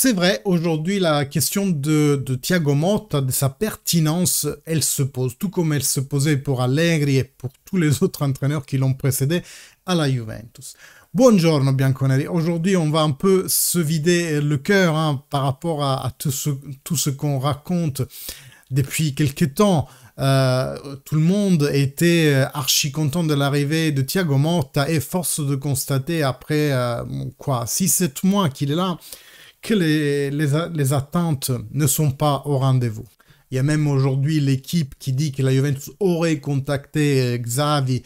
C'est vrai, aujourd'hui, la question de Thiago Motta, de sa pertinence, elle se pose, tout comme elle se posait pour Allegri et pour tous les autres entraîneurs qui l'ont précédé à la Juventus. Buongiorno Bianconeri, aujourd'hui on va un peu se vider le cœur par rapport à tout ce qu'on raconte depuis quelques temps. Tout le monde était archi content de l'arrivée de Thiago Motta et force de constater après 6-7 mois qu'il est là, que les attentes ne sont pas au rendez-vous. Il y a même aujourd'hui l'équipe qui dit que la Juventus aurait contacté Xavi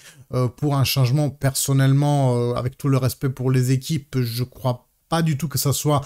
pour un changement. Personnellement, avec tout le respect pour les équipes, je crois pas du tout que ça soit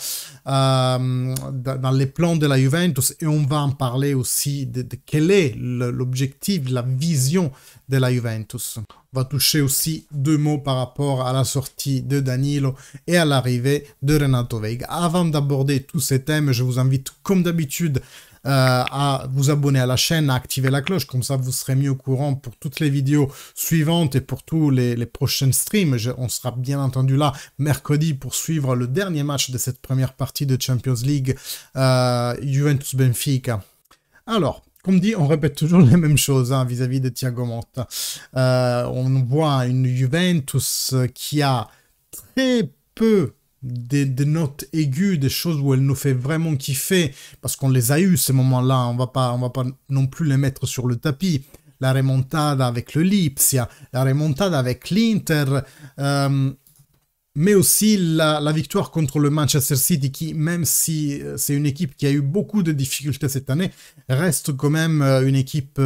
dans les plans de la Juventus. Et on va en parler aussi de quel est l'objectif, la vision de la Juventus. On va toucher aussi deux mots par rapport à la sortie de Danilo et à l'arrivée de Renato Veiga. Avant d'aborder tous ces thèmes, je vous invite comme d'habitude à vous abonner à la chaîne, à activer la cloche, comme ça vous serez mis au courant pour toutes les vidéos suivantes et pour tous les prochains streams. On sera bien entendu là mercredi pour suivre le dernier match de cette première partie de Champions League Juventus-Benfica. Alors, comme dit, on répète toujours les mêmes choses vis-à-vis de Thiago Motta. On voit une Juventus qui a très peu des notes aiguës, des choses où elle nous fait vraiment kiffer, parce qu'on les a eu ces moments-là, on va pas non plus les mettre sur le tapis. La remontada avec le Lipsia, la remontada avec l'Inter, mais aussi la victoire contre le Manchester City, qui, même si c'est une équipe qui a eu beaucoup de difficultés cette année, reste quand même une équipe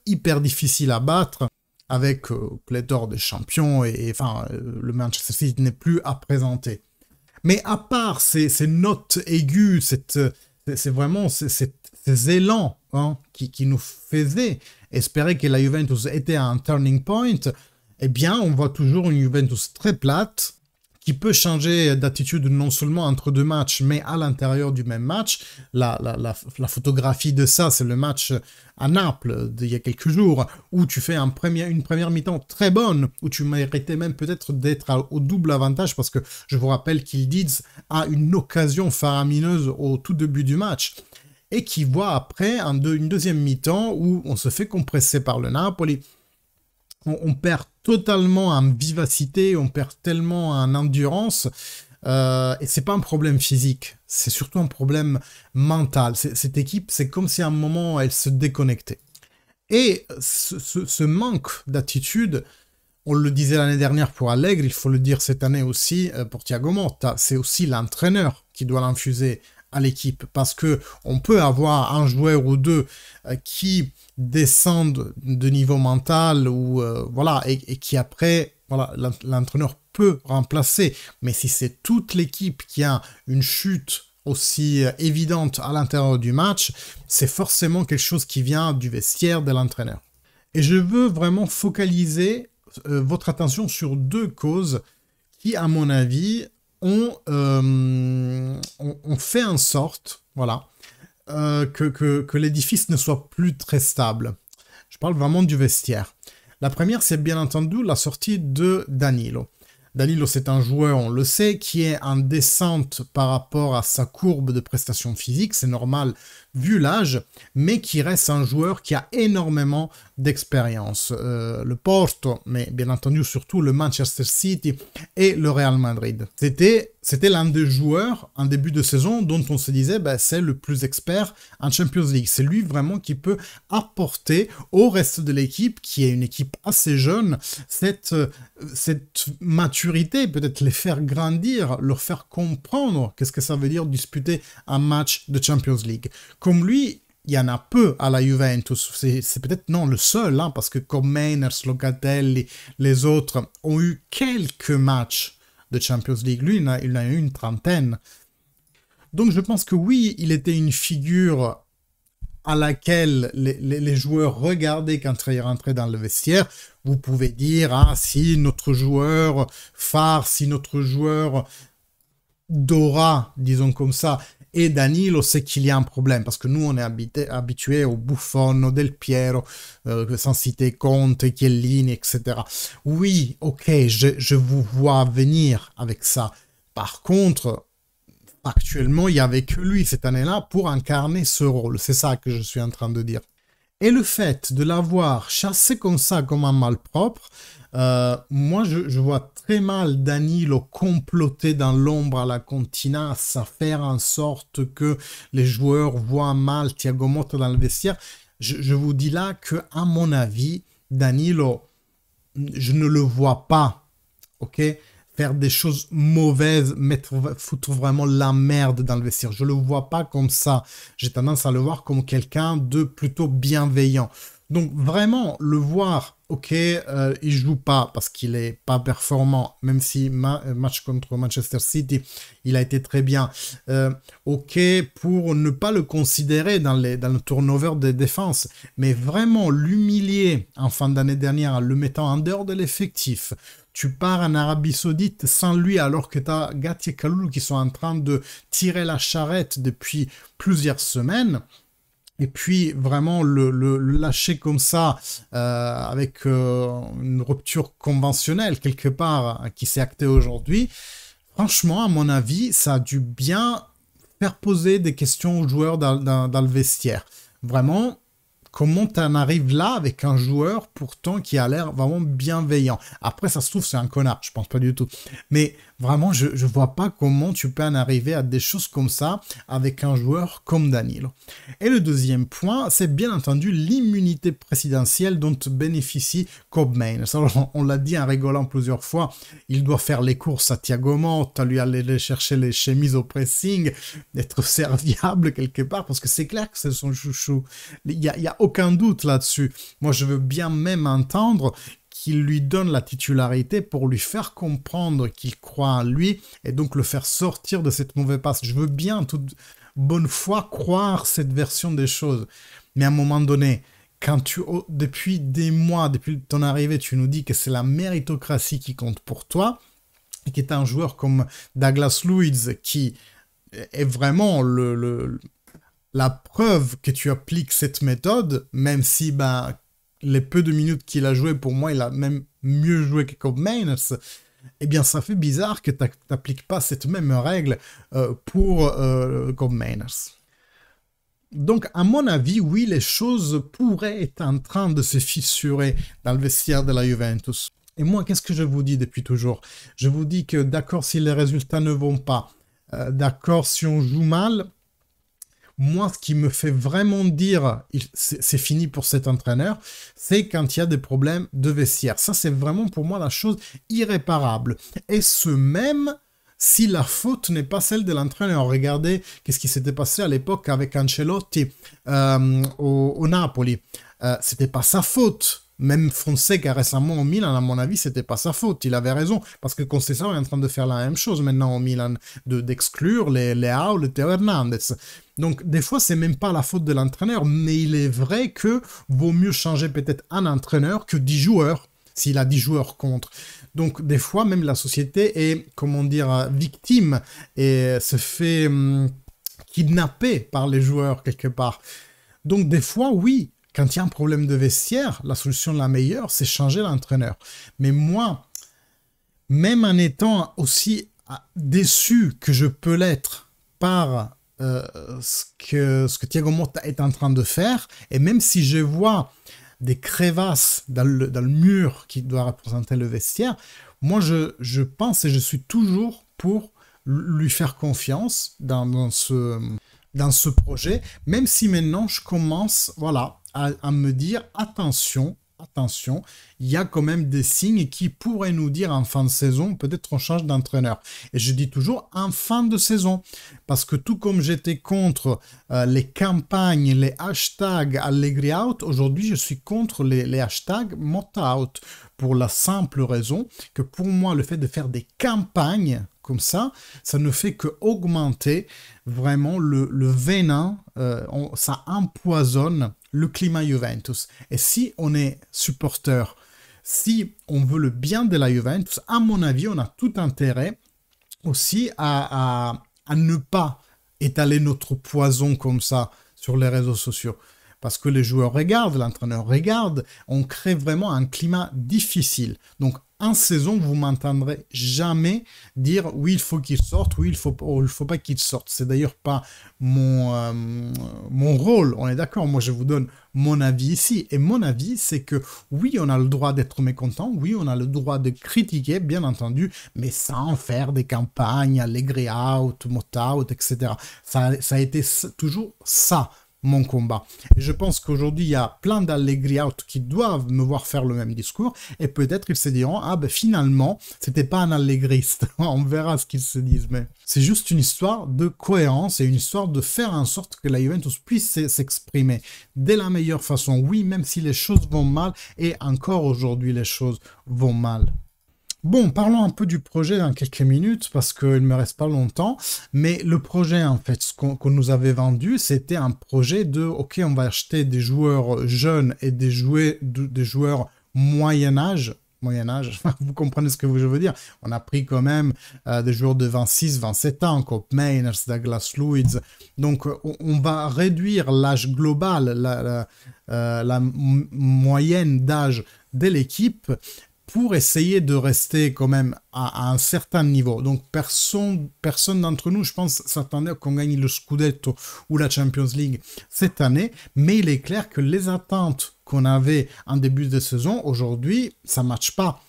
hyper difficile à battre, avec pléthore de champions, et enfin, le Manchester City n'est plus à présenter. Mais à part ces notes aiguës, c'est vraiment ces élans qui nous faisaient espérer que la Juventus était un turning point, eh bien, on voit toujours une Juventus très plate, qui peut changer d'attitude non seulement entre deux matchs, mais à l'intérieur du même match. La photographie de ça, c'est le match à Naples d'il y a quelques jours, où tu fais une première mi-temps très bonne, où tu méritais même peut-être d'être au double avantage, parce que je vous rappelle qu'Yıldız a une occasion faramineuse au tout début du match, et qui voit après une deuxième mi-temps où on se fait compresser par le Napoli. On perd totalement en vivacité, on perd tellement en endurance, et c'est pas un problème physique, c'est surtout un problème mental. Cette équipe, c'est comme si à un moment, elle se déconnectait. Et ce manque d'attitude, on le disait l'année dernière pour Allegri, il faut le dire cette année aussi pour Thiago Motta, c'est aussi l'entraîneur qui doit l'infuser à l'équipe, parce que on peut avoir un joueur ou deux qui descendent de niveau mental ou voilà, et qui après, voilà, l'entraîneur peut remplacer. Mais si c'est toute l'équipe qui a une chute aussi évidente à l'intérieur du match, c'est forcément quelque chose qui vient du vestiaire de l'entraîneur. Et je veux vraiment focaliser votre attention sur deux causes qui, à mon avis, on fait en sorte, voilà, que l'édifice ne soit plus très stable. Je parle vraiment du vestiaire. La première, c'est bien entendu la sortie de Danilo. Danilo, c'est un joueur, on le sait, qui est en descente par rapport à sa courbe de prestations physiques, c'est normal vu l'âge, mais qui reste un joueur qui a énormément d'expérience. Le Porto, mais bien entendu surtout le Manchester City et le Real Madrid. C'était l'un des joueurs en début de saison dont on se disait c'est le plus expert en Champions League. C'est lui vraiment qui peut apporter au reste de l'équipe, qui est une équipe assez jeune, cette maturité, peut-être les faire grandir, leur faire comprendre qu'est-ce que ça veut dire disputer un match de Champions League. Comme lui, il y en a peu à la Juventus, c'est peut-être non le seul, parce que comme Mainers, Locatelli, les autres ont eu quelques matchs de Champions League. Lui, il en a eu une trentaine. Donc je pense que oui, il était une figure à laquelle les joueurs regardaient quand ils rentraient dans le vestiaire. Vous pouvez dire, si notre joueur phare, si notre joueur d'aura, disons comme ça, et Danilo, c'est qu'il y a un problème, parce que nous, on est habitués au Buffon, au Del Piero, sans citer Conte, Chiellini, etc. Oui, ok, je vous vois venir avec ça. Par contre, actuellement, il n'y avait que lui cette année-là pour incarner ce rôle. C'est ça que je suis en train de dire. Et le fait de l'avoir chassé comme ça, comme un malpropre, moi, je vois très mal Danilo comploter dans l'ombre à la Continas, à faire en sorte que les joueurs voient mal Thiago Motta dans le vestiaire. Je vous dis là que, à mon avis, Danilo, je ne le vois pas, ok, faire des choses mauvaises, foutre vraiment la merde dans le vestiaire. Je le vois pas comme ça. J'ai tendance à le voir comme quelqu'un de plutôt bienveillant. Donc vraiment, le voir, ok, il joue pas parce qu'il est pas performant, même si match contre Manchester City, il a été très bien. Ok, pour ne pas le considérer dans le turnover des défenses, mais vraiment l'humilier en fin d'année dernière en le mettant en dehors de l'effectif. Tu pars en Arabie Saoudite sans lui alors que tu as Gatti et Kalulu qui sont en train de tirer la charrette depuis plusieurs semaines. Et puis vraiment le lâcher comme ça avec une rupture conventionnelle quelque part qui s'est actée aujourd'hui. Franchement, à mon avis, ça a dû bien faire poser des questions aux joueurs dans le vestiaire. Vraiment, comment tu en arrives là avec un joueur pourtant qui a l'air vraiment bienveillant? Après, ça se trouve, c'est un connard, je pense pas du tout. Mais vraiment, je vois pas comment tu peux en arriver à des choses comme ça avec un joueur comme Danilo. Et le deuxième point, c'est bien entendu l'immunité présidentielle dont bénéficie Kobe Mainers. Alors, on l'a dit en rigolant plusieurs fois, il doit faire les courses à Thiago Motta, lui aller chercher les chemises au pressing, être serviable quelque part, parce que c'est clair que c'est son chouchou. Il y a aucun doute là-dessus. Moi, je veux bien même entendre qu'il lui donne la titularité pour lui faire comprendre qu'il croit en lui et donc le faire sortir de cette mauvaise passe. Je veux bien, en toute bonne foi, croire cette version des choses. Mais à un moment donné, quand depuis des mois, depuis ton arrivée, tu nous dis que c'est la méritocratie qui compte pour toi, et qui est un joueur comme Douglas Luiz qui est vraiment la preuve que tu appliques cette méthode, même si les peu de minutes qu'il a joué, pour moi, il a même mieux joué que Kobe Mainers, eh bien, ça fait bizarre que tu n'appliques pas cette même règle pour Kobe Mainers. Donc, à mon avis, oui, les choses pourraient être en train de se fissurer dans le vestiaire de la Juventus. Et moi, qu'est-ce que je vous dis depuis toujours? Je vous dis que d'accord si les résultats ne vont pas, d'accord si on joue mal, moi, ce qui me fait vraiment dire c'est fini pour cet entraîneur, c'est quand il y a des problèmes de vestiaire. Ça, c'est vraiment pour moi la chose irréparable. Et ce même si la faute n'est pas celle de l'entraîneur. Regardez qu'est-ce qui s'était passé à l'époque avec Ancelotti au Napoli. C'était pas sa faute. Même Fonseca récemment au Milan, à mon avis, c'était pas sa faute. Il avait raison. Parce que Conceição est en train de faire la même chose maintenant au Milan, d'exclure les Leao, les Théo Hernandez. Donc, des fois, c'est même pas la faute de l'entraîneur, mais il est vrai que vaut mieux changer peut-être un entraîneur que 10 joueurs, s'il a 10 joueurs contre. Donc, des fois, même la société est, comment dire, victime et se fait kidnapper par les joueurs quelque part. Donc, des fois, oui, quand il y a un problème de vestiaire, la solution la meilleure, c'est changer l'entraîneur. Mais moi, même en étant aussi déçu que je peux l'être par ce que Thiago Motta est en train de faire, et même si je vois des crevasses dans le mur qui doit représenter le vestiaire, moi je pense et je suis toujours pour lui faire confiance dans ce projet, même si maintenant je commence à me dire attention, il y a quand même des signes qui pourraient nous dire en fin de saison, peut-être on change d'entraîneur. Et je dis toujours en fin de saison, parce que tout comme j'étais contre les campagnes, les hashtags Allegri out, aujourd'hui je suis contre les hashtags Motta out, pour la simple raison que pour moi le fait de faire des campagnes comme ça ne fait que augmenter vraiment le venin, ça empoisonne le climat Juventus. Et si on est supporter, si on veut le bien de la Juventus, à mon avis, on a tout intérêt aussi à ne pas étaler notre poison comme ça sur les réseaux sociaux. parce que les joueurs regardent, l'entraîneur regarde, on crée vraiment un climat difficile. Donc, en saison, vous m'entendrez jamais dire oui, il faut qu'il sorte, oui, il faut pas qu'il sorte. C'est d'ailleurs pas mon rôle, on est d'accord. Moi, je vous donne mon avis ici. Et mon avis, c'est que oui, on a le droit d'être mécontent, oui, on a le droit de critiquer, bien entendu, mais sans faire des campagnes, Allegri out, Mott out, etc. Ça a été toujours ça, mon combat. Et je pense qu'aujourd'hui, il y a plein d'Allegri out qui doivent me voir faire le même discours, et peut-être ils se diront, ah ben finalement, c'était pas un allégriste. On verra ce qu'ils se disent, mais c'est juste une histoire de cohérence et une histoire de faire en sorte que la Juventus puisse s'exprimer de la meilleure façon. Oui, même si les choses vont mal, et encore aujourd'hui, les choses vont mal. Bon, parlons un peu du projet dans quelques minutes, parce qu'il ne me reste pas longtemps, mais le projet, en fait, ce qu'on nous avait vendu, c'était un projet de, ok, on va acheter des joueurs jeunes et des joueurs moyen âge, vous comprenez ce que je veux dire. On a pris quand même des joueurs de 26, 27 ans, comme Mainers, Douglas Luiz, donc on va réduire l'âge global, la moyenne d'âge de l'équipe, pour essayer de rester quand même à un certain niveau. Donc personne d'entre nous, je pense, s'attendait qu'on gagne le Scudetto ou la Champions League cette année, mais il est clair que les attentes qu'on avait en début de saison, aujourd'hui, ça ne matche pas.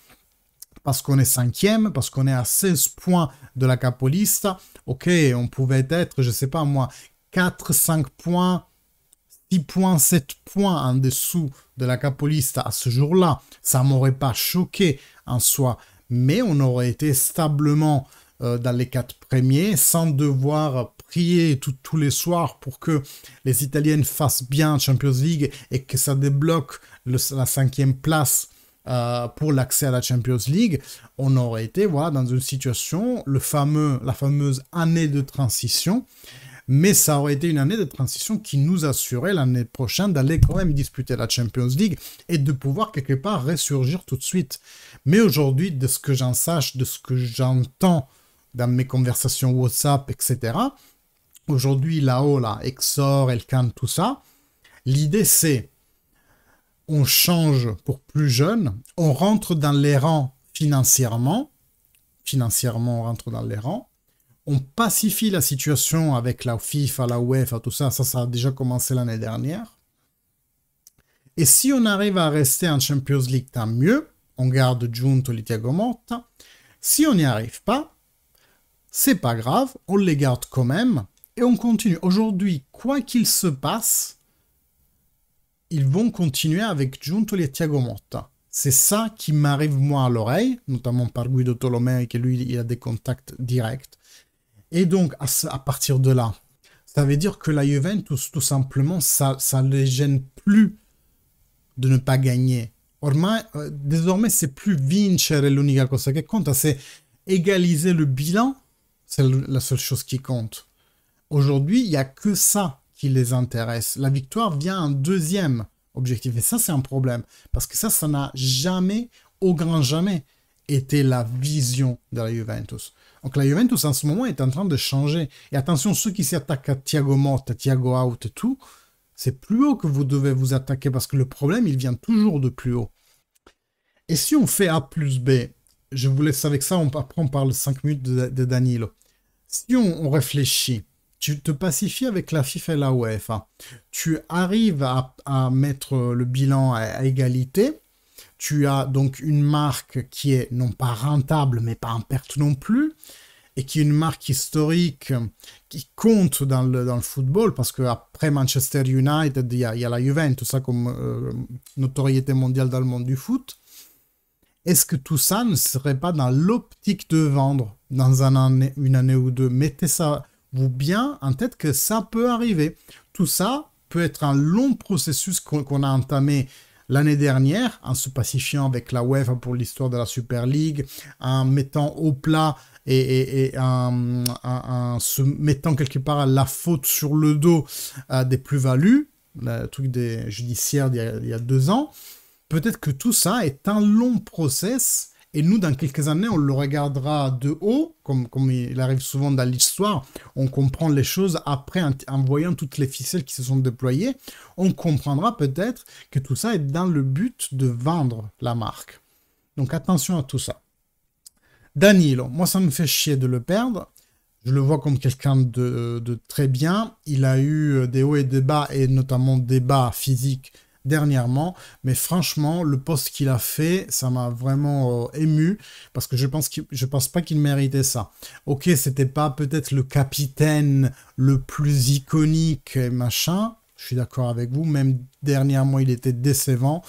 Parce qu'on est 5e, parce qu'on est à 16 points de la capolista. Ok, on pouvait être, je ne sais pas moi, 4, 5 points, 6 points, 7 points en dessous de la capolista à ce jour-là. Ça ne m'aurait pas choqué en soi, mais on aurait été stablement dans les 4 premiers sans devoir prier tous les soirs pour que les Italiennes fassent bien Champions League et que ça débloque la 5e place pour l'accès à la Champions League. On aurait été dans une situation, la fameuse année de transition. Mais ça aurait été une année de transition qui nous assurait l'année prochaine d'aller quand même disputer la Champions League et de pouvoir quelque part ressurgir tout de suite. Mais aujourd'hui, de ce que j'en sache, de ce que j'entends dans mes conversations WhatsApp, etc., aujourd'hui, là-haut, là, Exor, Elkan, tout ça, l'idée c'est on change pour plus jeune, on rentre dans les rangs financièrement, on rentre dans les rangs, on pacifie la situation avec la FIFA, la UEFA, tout ça, ça a déjà commencé l'année dernière. Et si on arrive à rester en Champions League, tant mieux, on garde Giuntoli, Thiago Motta. Si on n'y arrive pas, c'est pas grave, on les garde quand même et on continue. Aujourd'hui, quoi qu'il se passe, ils vont continuer avec Giuntoli et Thiago Motta. C'est ça qui m'arrive moi à l'oreille, notamment par Guido Tolomei, qui lui, il a des contacts directs. Et donc, à partir de là, ça veut dire que la Juventus, tout simplement, ça ne les gêne plus de ne pas gagner. Désormais, c'est plus vincere l'unica cosa che conta, c'est égaliser le bilan, c'est la seule chose qui compte. Aujourd'hui, il n'y a que ça qui les intéresse. La victoire vient en deuxième objectif. Et ça, c'est un problème. Parce que ça n'a jamais, au grand jamais, été la vision de la Juventus. Donc la Juventus en ce moment est en train de changer. Et attention, ceux qui s'attaquent à Thiago Motta, Thiago out et tout, c'est plus haut que vous devez vous attaquer parce que le problème, il vient toujours de plus haut. Et si on fait A plus B, je vous laisse avec ça, après on parle 5 minutes de Danilo. Si on réfléchit, tu te pacifies avec la FIFA et la UEFA, tu arrives à mettre le bilan à égalité, tu as donc une marque qui est non pas rentable, mais pas en perte non plus, et qui est une marque historique qui compte dans le football, parce qu'après Manchester United, il y a la Juventus, tout ça comme notoriété mondiale dans le monde du foot. Est-ce que tout ça ne serait pas dans l'optique de vendre dans une année ou deux? Mettez ça vous bien en tête que ça peut arriver. Tout ça peut être un long processus qu'on a entamé l'année dernière, en se pacifiant avec la UEFA pour l'histoire de la Super League, en mettant au plat et en se mettant quelque part la faute sur le dos des plus-values, le truc des judiciaires d'il y a 2 ans. Peut-être que tout ça est un long process Et nous, dans quelques années, on le regardera de haut, comme il arrive souvent dans l'histoire. On comprend les choses après en voyant toutes les ficelles qui se sont déployées. On comprendra peut-être que tout ça est dans le but de vendre la marque. Donc attention à tout ça. Danilo, moi ça me fait chier de le perdre. Je le vois comme quelqu'un de très bien. Il a eu des hauts et des bas, et notamment des bas physiques dernièrement. Mais franchement, le poste qu'il a fait, ça m'a vraiment ému, parce que je pense pas qu'il méritait ça. Ok, c'était pas peut-être le capitaine le plus iconique et machin. Je suis d'accord avec vous, même dernièrement, il était décevant.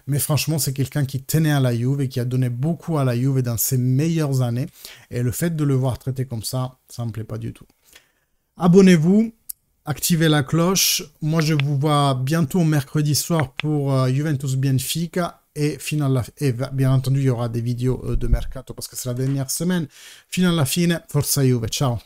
Mais franchement, c'est quelqu'un qui tenait à la Juve et qui a donné beaucoup à la Juve dans ses meilleures années. Et le fait de le voir traité comme ça me plaît pas du tout. Abonnez-vous, activez la cloche. Moi, je vous vois bientôt mercredi soir pour Juventus Benfica. Et bien entendu, il y aura des vidéos de mercato parce que c'est la dernière semaine. Fino alla fine, forza Juve, ciao!